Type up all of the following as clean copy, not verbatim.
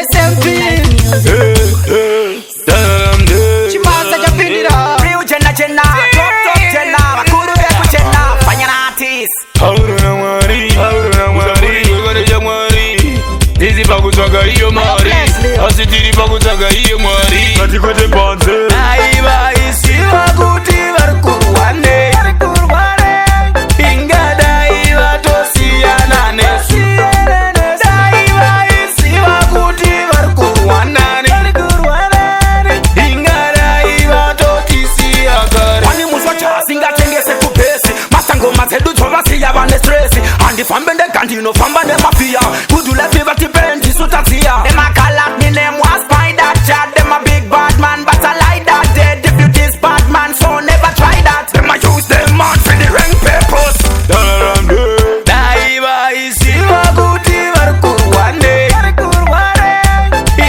SMP Chimasa Japindira Real Genna Genna Top Genna Wakuru Beku Genna Fanya artist Dizi pakutsaga iyo mari asitiri pakutsaga iyo mwari katikote panze aiva isiva kuti varikurwane ingadai vatosiyana nesu daiva isiva kuti varikurwanani ingadai vatotisiya kare wani muswacha asingatengese kubhesi masangoma dzedu dzovasiya vane stresi handifambe ndega ndinofamba nemafia kudulefiva tipendi sutaziya emakalat me name was spider chat them a big bad man but I like that dead if you this bad man so never try that them a use them man for the rank papers daiva isiva kuti varikurwane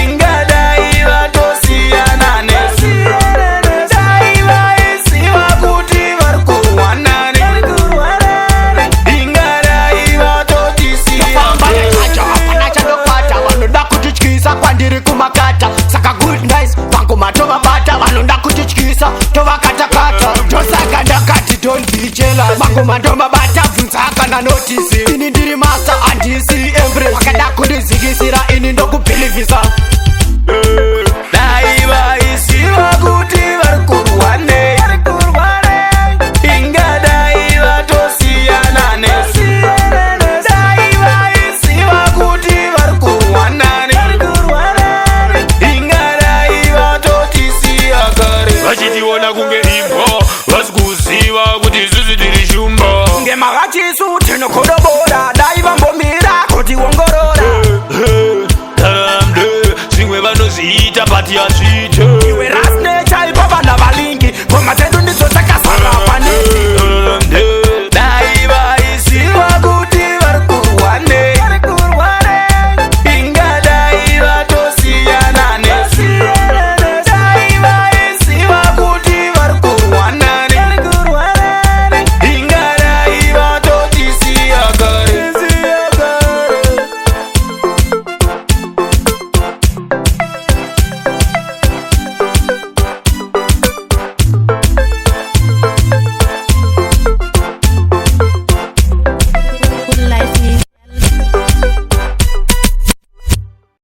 ingadai vatosiyana nesu daiva isiva kuti varikurwanani ingadai vatotisiya vanoda kutityisa kwandiri kumakata saka good nice vangomatova bata vanoda kutityisa tovakatakata tosaka ndakati tondichela vangomatoma bata bvunzaka nanotisi ini ndiri masa handisi embrace vakada kundizikisira ini ndokubhilivhisa daiva isiva kuti varikurwane ingadai vatosiyana nesu daiva isiva kuti varikurwanani ingadai vatotisiya kare vachitiona kunge imbwa vasikuziva kuti isusu tiri shumba ngemakachisu tinokodobora dai vambomira kuti ongorora taramde zvimwe vanoziita pati yazvi